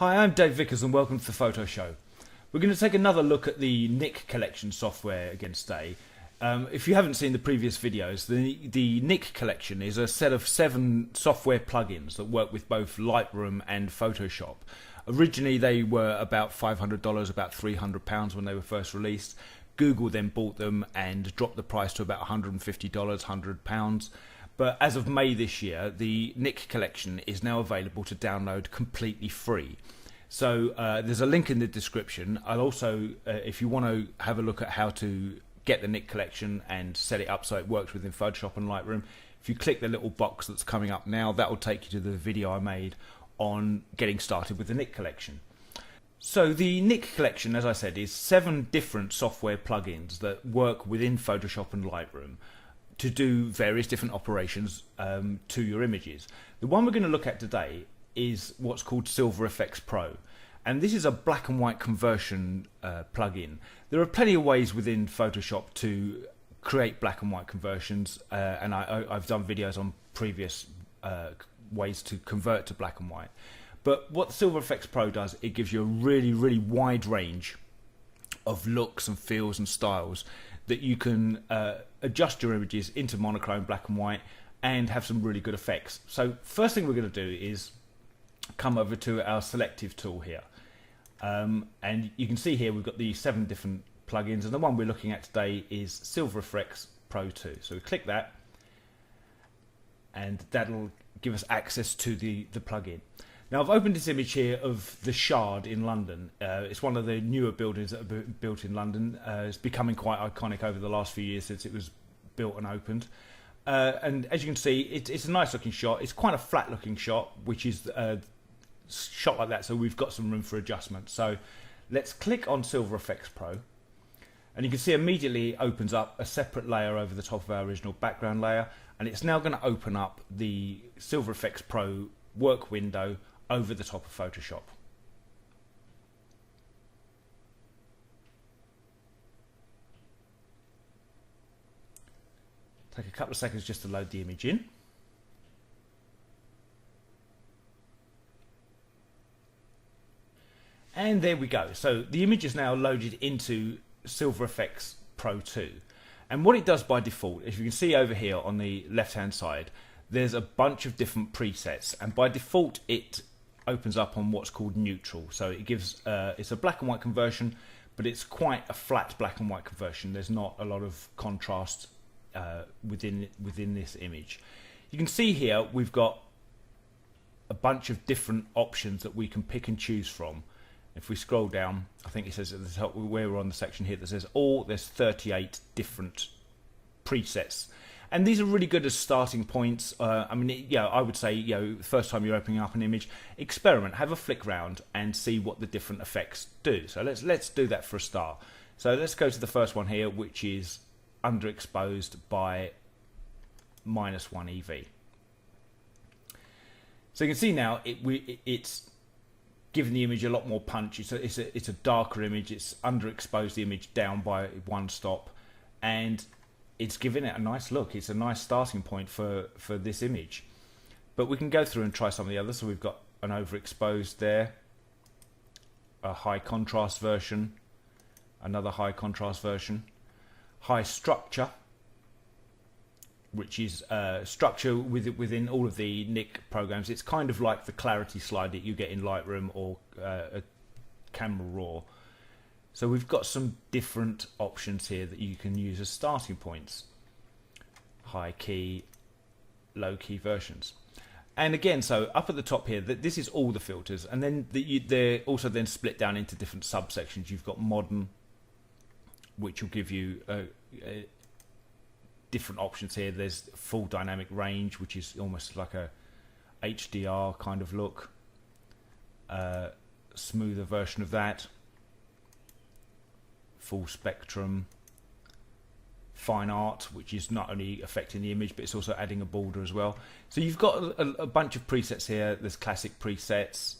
Hi, I'm Dave Vickers and welcome to the Photo Show. We're going to take another look at the Nik Collection software again today. If you haven't seen the previous videos, the Nik Collection is a set of 7 software plugins that work with both Lightroom and Photoshop. Originally they were about $500, about £300 when they were first released. Google then bought them and dropped the price to about $150, £100. But as of May this year, the Nik Collection is now available to download completely free. So there's a link in the description. I'll also, if you want to have a look at how to get the Nik Collection and set it up so it works within Photoshop and Lightroom, if you click the little box that's coming up now, that will take you to the video I made on getting started with the Nik Collection. So the Nik Collection, as I said, is 7 different software plugins that work within Photoshop and Lightroom to do various different operations to your images. The one we're going to look at today is what's called Silver Efex Pro, and this is a black and white conversion plugin. There are plenty of ways within Photoshop to create black and white conversions, and I've done videos on previous ways to convert to black and white. But what Silver Efex Pro does, it gives you a really wide range of looks and feels and styles that you can adjust your images into monochrome black and white and have some really good effects. So first thing we're going to do is come over to our selective tool here, and you can see here we've got the 7 different plugins, and the one we're looking at today is Silver Efex Pro 2. So we click that and that'll give us access to the plugin. Now I've opened this image here of the Shard in London. It's one of the newer buildings that are built in London. It's becoming quite iconic over the last few years since it was built and opened. And as you can see, it's a nice looking shot. It's quite a flat looking shot, which is shot like that, so we've got some room for adjustment. So let's click on Silver Efex Pro, and you can see immediately it opens up a separate layer over the top of our original background layer, and it's now going to open up the Silver Efex Pro work window over the top of Photoshop. Take a couple of seconds just to load the image in. And there we go. So the image is now loaded into Silver Efex Pro 2. And what it does by default, if you can see over here on the left hand side, there's a bunch of different presets, and by default it opens up on what's called neutral. So it gives it's a black and white conversion, but it's quite a flat black and white conversion. There's not a lot of contrast within this image. You can see here we've got a bunch of different options that we can pick and choose from. If we scroll down, I think it says at the top where we're on the section here that says there's 38 different presets. And these are really good as starting points. I mean, I would say, the first time you're opening up an image, experiment, have a flick round and see what the different effects do. So let's do that for a start. So let's go to the first one here, which is underexposed by -1 EV. So you can see now it's giving the image a lot more punch. It's a darker image. It's underexposed the image down by 1 stop, and it's giving it a nice look. It's a nice starting point for this image. But we can go through and try some of the others. So we've got an overexposed there, a high contrast version, another high contrast version, high structure, which is structure within all of the Nik programs. It's kind of like the clarity slide that you get in Lightroom or Camera Raw. So we've got some different options here that you can use as starting points. High key, low key versions. And again, so up at the top here, this is all the filters. And then they're also then split down into different subsections. You've got modern, which will give you different options here. There's full dynamic range, which is almost like a HDR kind of look. Smoother version of that. Full spectrum, fine art, which is not only affecting the image but it's also adding a border as well. So you've got a bunch of presets here. There's classic presets,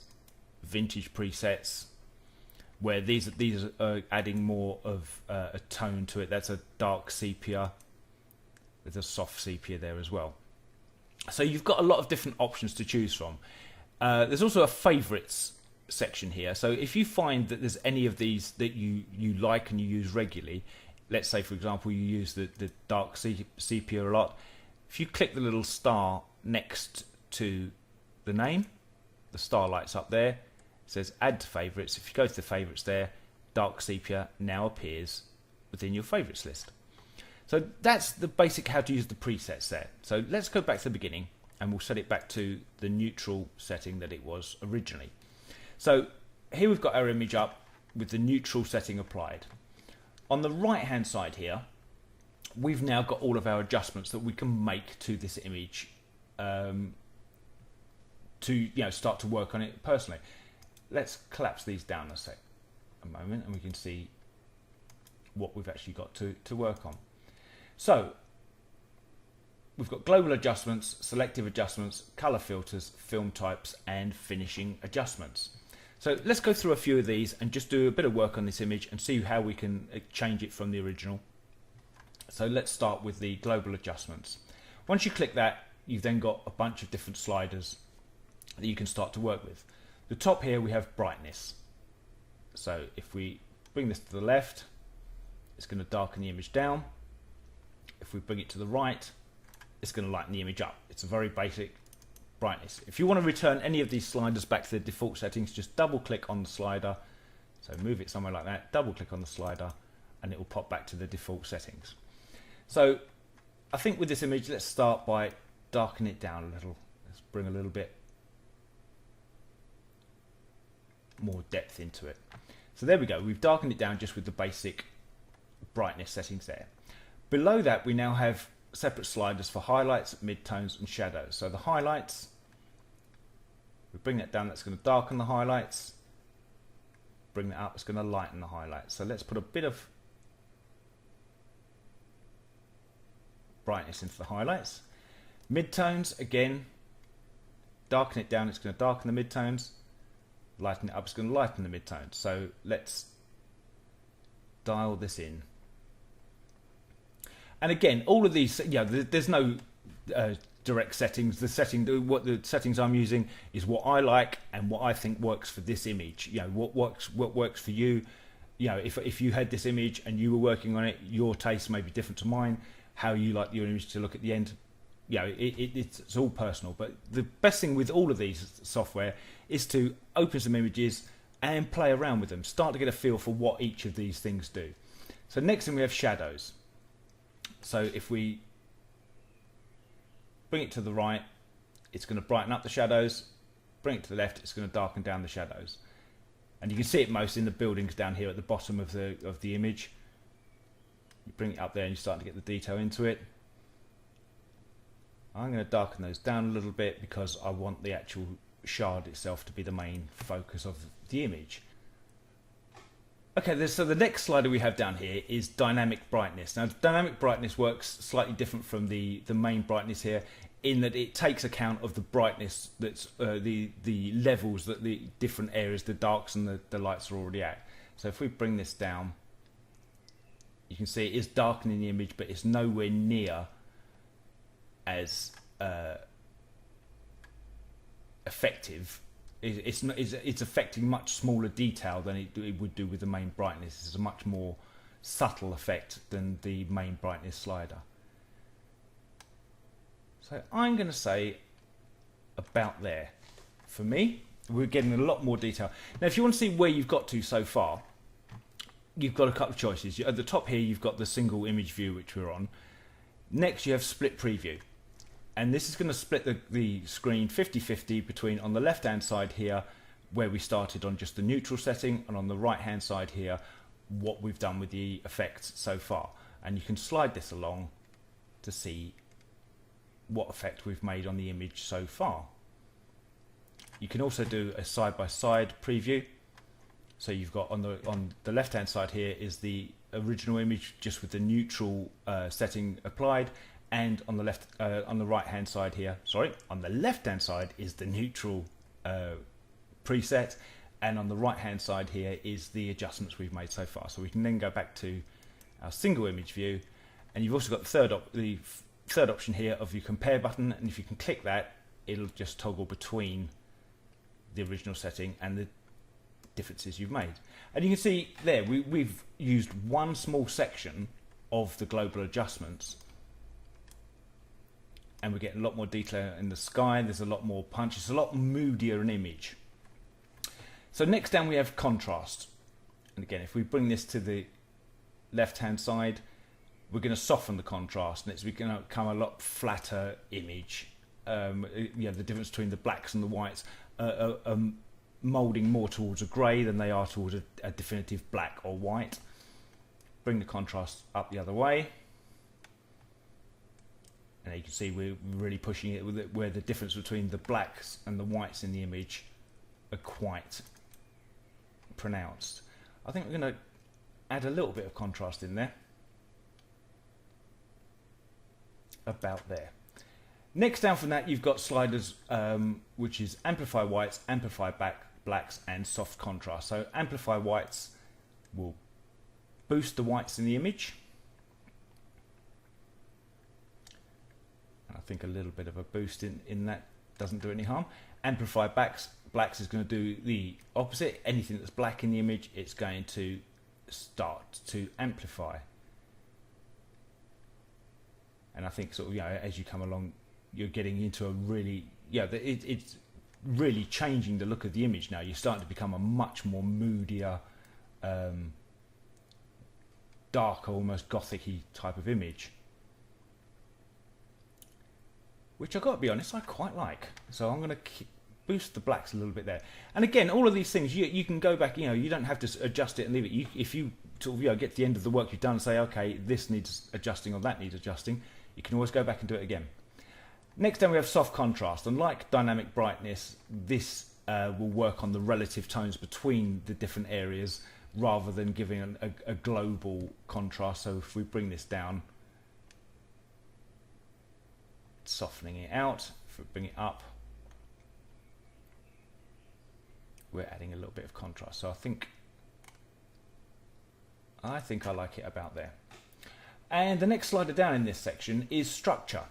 vintage presets, where these are adding more of a tone to it. That's a dark sepia. There's a soft sepia there as well. So you've got a lot of different options to choose from. There's also a favorites section here. So if you find that there's any of these that you like and you use regularly, let's say for example you use the dark sepia a lot, if you click the little star next to the name, the star lights up there, it says add to favorites. If you go to the favorites there, dark sepia now appears within your favorites list. So that's the basic how to use the presets there. So let's go back to the beginning and we'll set it back to the neutral setting that it was originally. So here we've got our image up with the neutral setting applied. On the right hand side here, we've now got all of our adjustments that we can make to this image to start to work on it personally. Let's collapse these down a moment and we can see what we've actually got to work on. So we've got global adjustments, selective adjustments, color filters, film types, and finishing adjustments. So let's go through a few of these and just do a bit of work on this image and see how we can change it from the original. So let's start with the global adjustments. Once you click that, you've then got a bunch of different sliders that you can start to work with. The top here we have brightness. So if we bring this to the left, it's going to darken the image down. If we bring it to the right, it's going to lighten the image up. It's a very basic brightness. If you want to return any of these sliders back to the default settings, just double click on the slider. So move it somewhere like that, double click on the slider and it will pop back to the default settings. So I think with this image, let's start by darkening it down a little. Let's bring a little bit more depth into it. So there we go, we've darkened it down just with the basic brightness settings there. Below that we now have separate sliders for highlights, midtones and shadows. So the highlights, we bring that down, that's going to darken the highlights. Bring that up, it's going to lighten the highlights. So let's put a bit of brightness into the highlights. Midtones, again, darken it down, it's going to darken the midtones. Lighten it up, it's going to lighten the midtones. So let's dial this in. And again, all of these, there's no direct settings. What the settings I'm using is what I like and what I think works for this image. What works for you. If you had this image and you were working on it, your taste may be different to mine. How you like your image to look at the end, it's all personal. But the best thing with all of these software is to open some images and play around with them. Start to get a feel for what each of these things do. So next thing we have shadows. So if we bring it to the right, it's going to brighten up the shadows. Bring it to the left, it's going to darken down the shadows. And you can see it most in the buildings down here at the bottom of the image. You bring it up there and you start to get the detail into it. I'm going to darken those down a little bit because I want the actual shard itself to be the main focus of the image. Okay, so the next slider we have down here is dynamic brightness. Now, dynamic brightness works slightly different from the main brightness here in that it takes account of the brightness that's the levels that the different areas, the darks and the lights are already at. So if we bring this down, you can see it is darkening the image, but it's nowhere near as effective. It's affecting much smaller detail than it would do with the main brightness. It's a much more subtle effect than the main brightness slider. So I'm going to say about there. For me, we're getting a lot more detail. Now, if you want to see where you've got to so far, you've got a couple of choices. At the top here, you've got the single image view, which we're on. Next, you have split preview. And this is going to split the screen 50-50 between, on the left hand side here, where we started on just the neutral setting, and on the right hand side here, what we've done with the effects so far. And you can slide this along to see what effect we've made on the image so far. You can also do a side-by-side preview. So you've got on the left hand side here is the original image just with the neutral setting applied. And on the right hand side here, on the left hand side is the neutral preset, and on the right hand side here is the adjustments we've made so far. So we can then go back to our single image view, and you've also got the third option here of your compare button, and if you can click that, it'll just toggle between the original setting and differences you've made. And you can see there we've used one small section of the global adjustments, and we get a lot more detail in the sky. There's a lot more punch. It's a lot moodier an image. So next down we have contrast. And again, if we bring this to the left hand side, we're going to soften the contrast, and it's going to become a lot flatter image. The difference between the blacks and the whites are moulding more towards a grey than they are towards a definitive black or white. Bring the contrast up the other way, and you can see we're really pushing it with it, where the difference between the blacks and the whites in the image are quite pronounced. I think we're going to add a little bit of contrast in there, about there. Next down from that, you've got sliders, which is amplify whites, amplify blacks, and soft contrast. So amplify whites will boost the whites in the image, and I think a little bit of a boost in that doesn't do any harm. Amplify blacks is going to do the opposite. Anything that's black in the image, it's going to start to amplify. And I think sort of, as you come along, you're getting into a really, it's really changing the look of the image now. You're starting to become a much more moodier, darker, almost gothic-y type of image, which I've got to be honest, I quite like. So I'm going to boost the blacks a little bit there. And again, all of these things, you can go back, you don't have to adjust it and leave it. If you sort of, get to the end of the work you've done and say, okay, this needs adjusting or that needs adjusting, you can always go back and do it again. Next down we have soft contrast, and like dynamic brightness, this will work on the relative tones between the different areas rather than giving a global contrast. So if we bring this down, softening it out. If we bring it up, we're adding a little bit of contrast. So I think I like it about there. And the next slider down in this section is structure.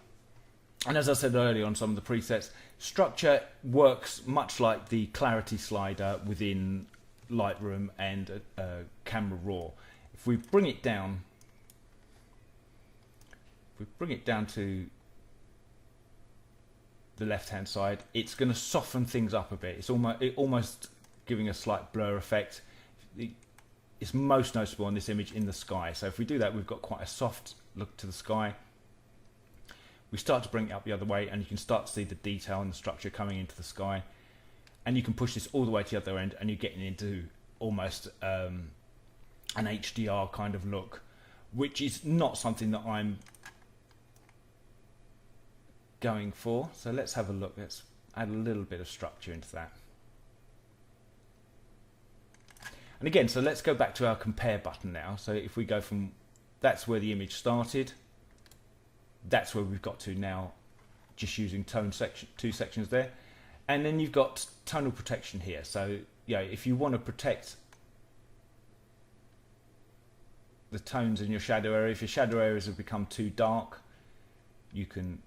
And as I said earlier on some of the presets, structure works much like the clarity slider within Lightroom and Camera Raw. If we bring it down, to the left hand side, it's going to soften things up a bit. It's almost giving a slight blur effect. It's most noticeable on this image in the sky. So if we do that, we've got quite a soft look to the sky. We start to bring it up the other way, and you can start to see the detail and the structure coming into the sky. And you can push this all the way to the other end, and you're getting into almost an HDR kind of look, which is not something that I'm going for. So let's have a look. Let's add a little bit of structure into that. And again, so let's go back to our compare button now. So if we go from, that's where the image started, that's where we've got to now, just using two sections there. And then you've got tonal protection here. So if you want to protect the tones in your shadow area, if your shadow areas have become too dark, you can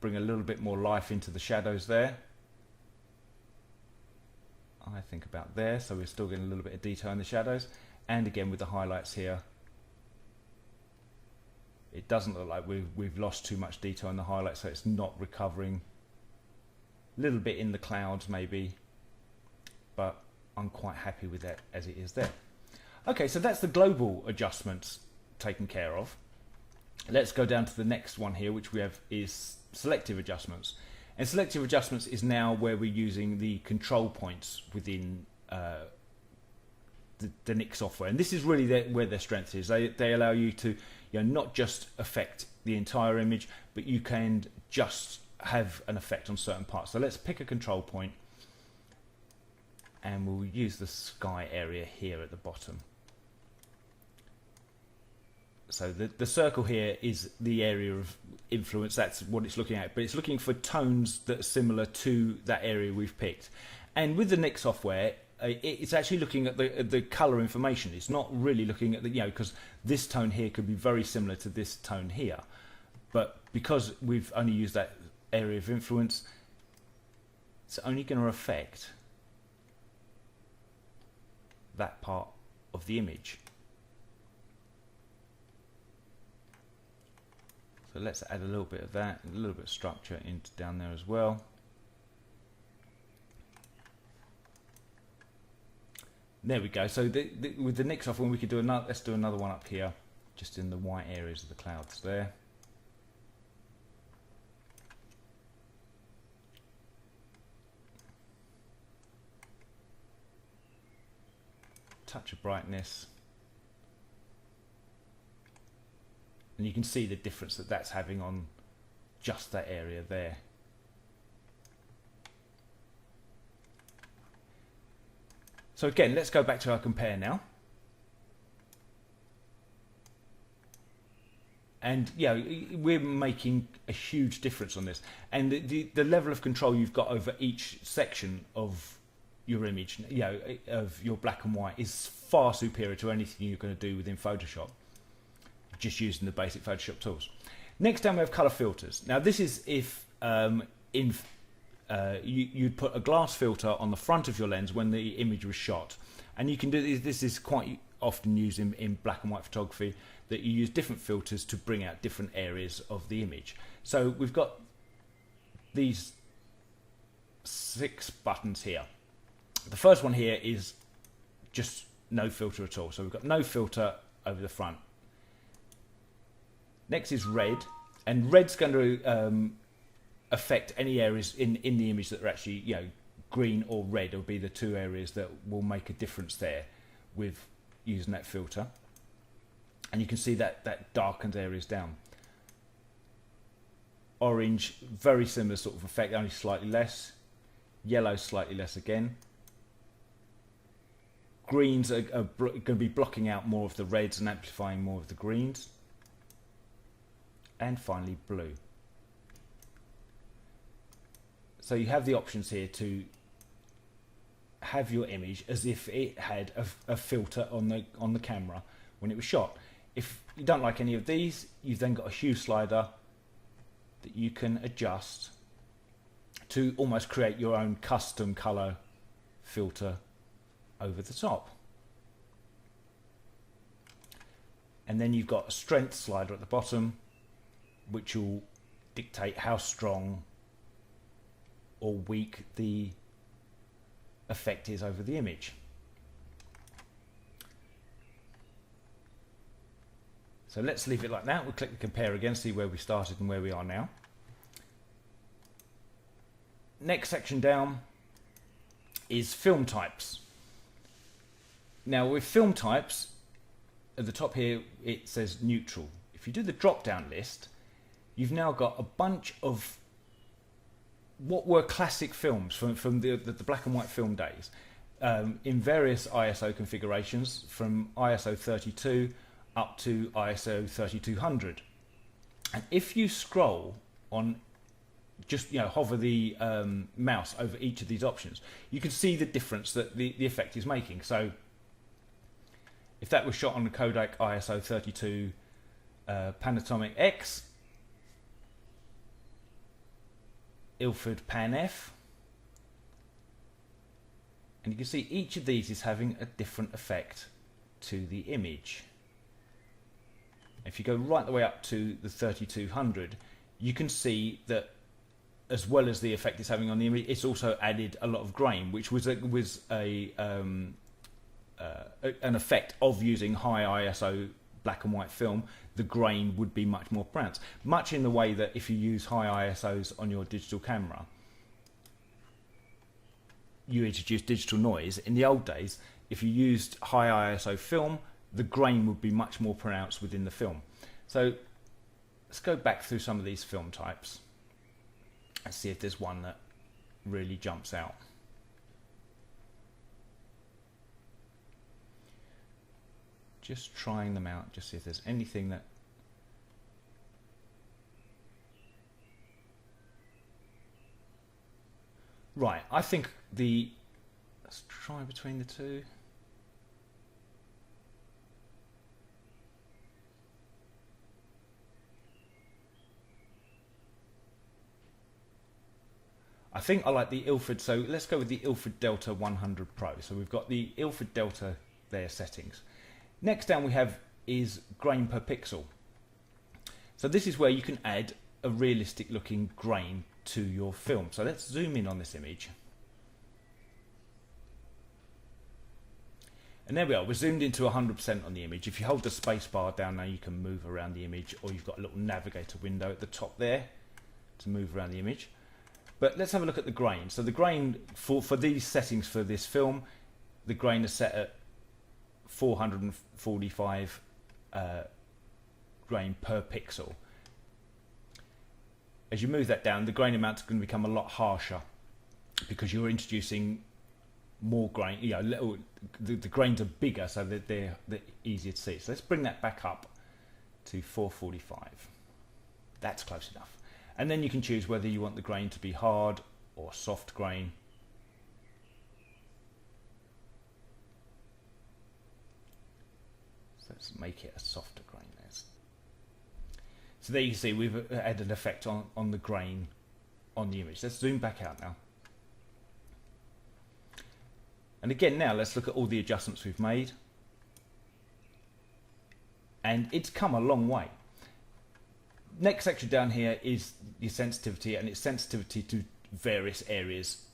bring a little bit more life into the shadows there. I think about there, so we're still getting a little bit of detail in the shadows. And again with the highlights here, it doesn't look like we've lost too much detail in the highlights, so it's not recovering. A little bit in the clouds maybe, but I'm quite happy with that as it is there. Okay, so that's the global adjustments taken care of. Let's go down to the next one here, which we have is selective adjustments. And selective adjustments is now where we're using the control points within the Nik software. And this is really where their strength is. They allow you to not just affect the entire image, but you can just have an effect on certain parts. So let's pick a control point, and we'll use the sky area here at the bottom. So the circle here is the area of influence. That's what it's looking at, but it's looking for tones that are similar to that area we've picked. And with the Nik software, it's actually looking at the color information. It's not really looking at the, because this tone here could be very similar to this tone here, but because we've only used that area of influence, it's only going to affect that part of the image. So let's add a little bit of that, a little bit of structure into down there as well. There we go. So with the Nik software, we could do another. Let's do another one up here, just in the white areas of the clouds there. Touch of brightness. And you can see the difference that that's having on just that area there. So again, let's go back to our compare now. And yeah, we're making a huge difference on this. And the level of control you've got over each section of your image, you know, of your black and white, is far superior to anything you're going to do within Photoshop, just using the basic Photoshop tools. Next down we have color filters. Now this is if you'd put a glass filter on the front of your lens when the image was shot, and you can do this. This is quite often used in black and white photography, that you use different filters to bring out different areas of the image. So we've got these 6 buttons here. The first one here is just no filter at all. So we've got no filter over the front. Next is red, and red's going to affect any areas in the image that are actually, you know, green or red. Will be the 2 areas that will make a difference there with using that filter. And you can see that darkens areas down. Orange, very similar sort of effect, only slightly less. Yellow, slightly less again. Greens are going to be blocking out more of the reds and amplifying more of the greens. And finally blue. So you have the options here to have your image as if it had a filter on the camera when it was shot. If you don't like any of these, you've then got a hue slider that you can adjust to almost create your own custom color filter over the top. And then you've got a strength slider at the bottom, which will dictate how strong or weak the effect is over the image. So let's leave it like that. We'll click the compare again, see where we started and where we are now. Next section down is film types. Now with film types, at the top here it says neutral. If you do the drop down list, you've now got a bunch of what were classic films from the black and white film days, in various ISO configurations, from ISO 32 up to ISO 3200. And if you scroll on, just hover the mouse over each of these options, you can see the difference that the effect is making. So if that was shot on a Kodak ISO 32 Panatomic X, Ilford Pan F, and you can see each of these is having a different effect to the image. If you go right the way up to the 3200, you can see that as well as the effect it's having on the image, it's also added a lot of grain, which was an effect of using high ISO black and white film. The grain would be much more pronounced, much in the way that if you use high ISOs on your digital camera, you introduce digital noise. In the old days, if you used high ISO film, the grain would be much more pronounced within the film. So let's go back through some of these film types and see if there's one that really jumps out. Just trying them out, just see if there's anything that right. I think let's try between the two. I think I like the Ilford, so let's go with the Ilford Delta 100 Pro. So we've got the Ilford Delta their settings. Next down we have is grain per pixel. So this is where you can add a realistic looking grain to your film. So let's zoom in on this image. And there we are, we're zoomed into 100% on the image. If you hold the space bar down now, you can move around the image, or you've got a little navigator window at the top there to move around the image. But let's have a look at the grain. So the grain, for these settings for this film, the grain is set at 445 grain per pixel. As you move that down, the grain amount is going to become a lot harsher because you're introducing more grain. You know, the grains are bigger, so that they're easier to see. So let's bring that back up to 445. That's close enough. And then you can choose whether you want the grain to be hard or soft grain. So let's make it a softer grain. So there you can see we've added an effect on the grain on the image. Let's zoom back out now. And again now let's look at all the adjustments we've made. And it's come a long way. Next section down here is your sensitivity, and it's sensitivity to various areas,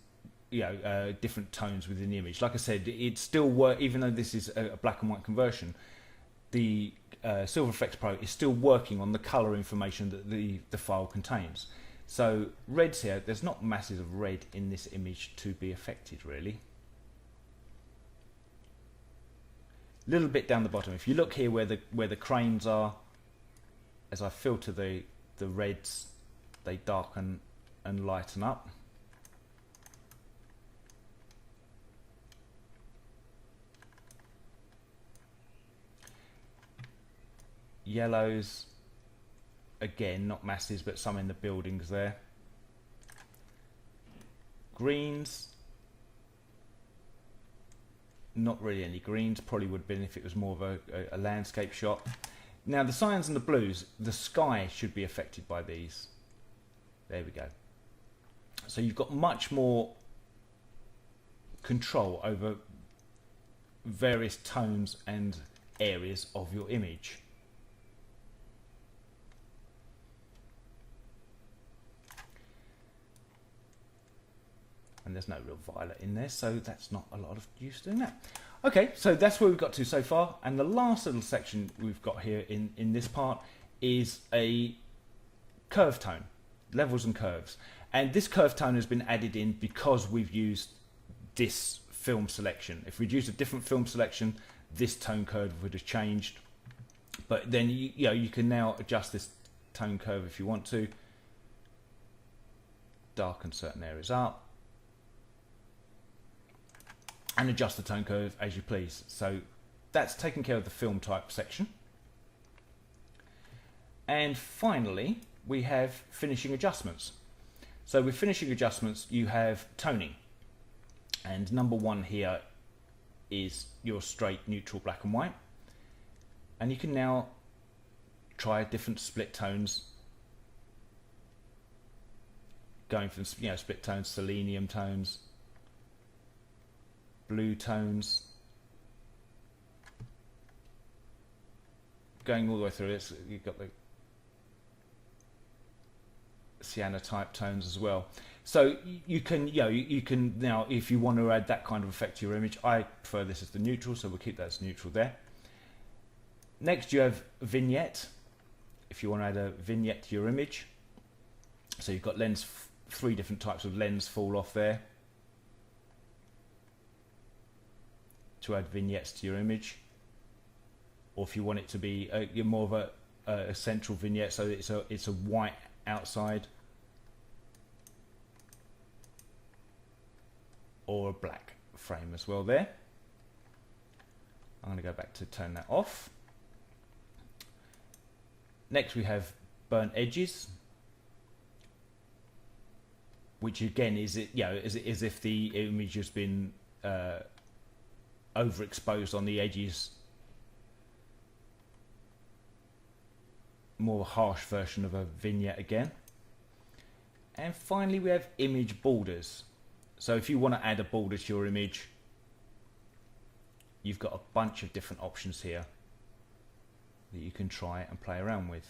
you know, different tones within the image. Like I said, it still works, even though this is a black and white conversion. The Silver Efex Pro is still working on the colour information that the file contains. So reds here, there's not masses of red in this image to be affected really. A little bit down the bottom. If you look here where the cranes are, as I filter the reds, they darken and lighten up. Yellows, again, not masses, but some in the buildings there. Greens, not really any greens, probably would have been if it was more of a landscape shot. Now the cyans and the blues, the sky should be affected by these. There we go. So you've got much more control over various tones and areas of your image. And there's no real violet in there, so that's not a lot of use doing that. Okay, so that's where we've got to so far, and the last little section we've got here in this part is a curve tone, levels and curves. And this curve tone has been added in because we've used this film selection. If we'd used a different film selection, this tone curve would have changed. But then you can now adjust this tone curve if you want to, darken certain areas up, and adjust the tone curve as you please. So that's taken care of the film type section. And finally, we have finishing adjustments. So with finishing adjustments, you have toning. And number one here is your straight neutral black and white. And you can now try different split tones, going from split tones, selenium tones, blue tones, going all the way through it. You've got the cyanotype tones as well. So you can now, if you want to add that kind of effect to your image, I prefer this as the neutral, so we'll keep that as neutral there. Next you have vignette, if you want to add a vignette to your image. So you've got three different types of lens fall off there to add vignettes to your image. Or if you want it to be more of a central vignette, so it's a white outside or a black frame as well there. I'm going to go back to turn that off. Next we have burnt edges, which again is as if the image has been overexposed on the edges. More harsh version of a vignette again. And finally we have image borders. So if you want to add a border to your image, you've got a bunch of different options here that you can try and play around with.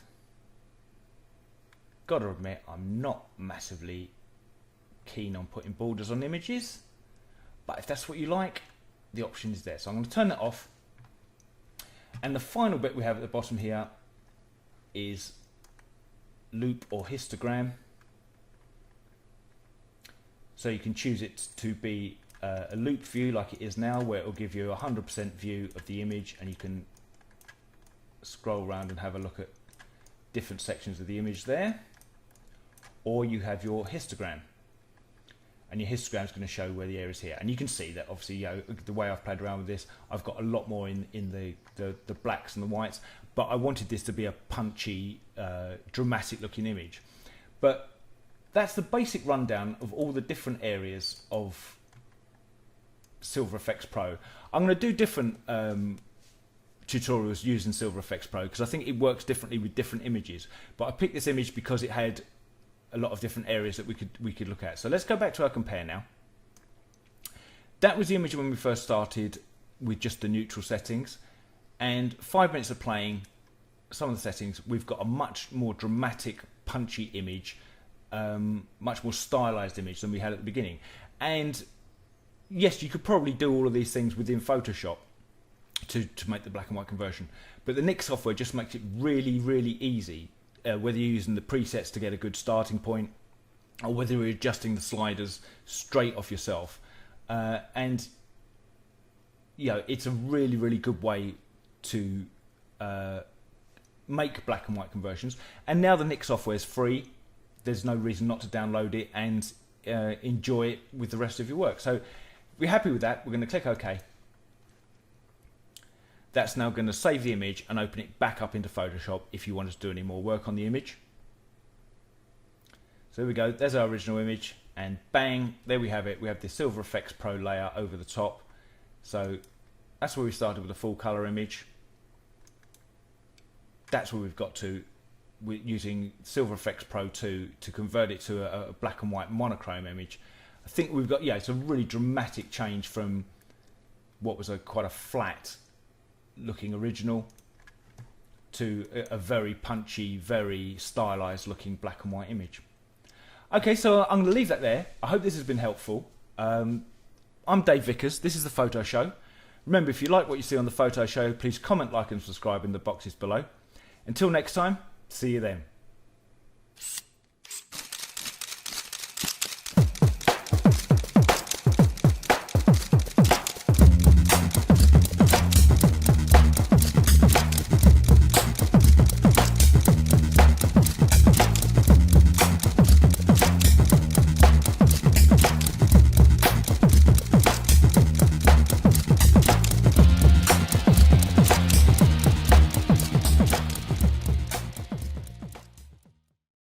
Gotta admit, I'm not massively keen on putting borders on images, but if that's what you like, the option is there. So I'm going to turn that off. And the final bit we have at the bottom here is loop or histogram. So you can choose it to be a loop view like it is now, where it will give you a 100% view of the image, and you can scroll around and have a look at different sections of the image there. Or you have your histogram, and your histogram is going to show where the area is here. And you can see that obviously, you know, the way I've played around with this, I've got a lot more in the blacks and the whites, but I wanted this to be a punchy, dramatic looking image. But that's the basic rundown of all the different areas of Silver Efex Pro. I'm going to do different tutorials using Silver Efex Pro because I think it works differently with different images. But I picked this image because it had a lot of different areas that we could look at. So let's go back to our compare now. That was the image when we first started with just the neutral settings, and 5 minutes of playing some of the settings, we've got a much more dramatic, punchy image, much more stylized image than we had at the beginning. And yes, you could probably do all of these things within Photoshop to make the black and white conversion, but the Nik software just makes it really, really easy. Whether you're using the presets to get a good starting point, or whether you're adjusting the sliders straight off yourself, and you know, it's a really, really good way to make black and white conversions. And now the Nik software is free. There's no reason not to download it and enjoy it with the rest of your work. So if we're happy with that, we're going to click OK. That's now going to save the image and open it back up into Photoshop if you want to do any more work on the image. So here we go, there's our original image, and bang, there we have it. We have the Silver Efex Pro layer over the top. So that's where we started with a full color image. That's where we've got to, we're using Silver Efex Pro 2 to convert it to a black and white monochrome image. I think we've got, yeah, it's a really dramatic change from what was quite a flat looking original to a very punchy, very stylized looking black and white image. Okay, so I'm going to leave that there. I hope this has been helpful. I'm Dave Vickers. This is the Photo Show. Remember, if you like what you see on the Photo Show, please comment, like and subscribe in the boxes below. Until next time, see you then.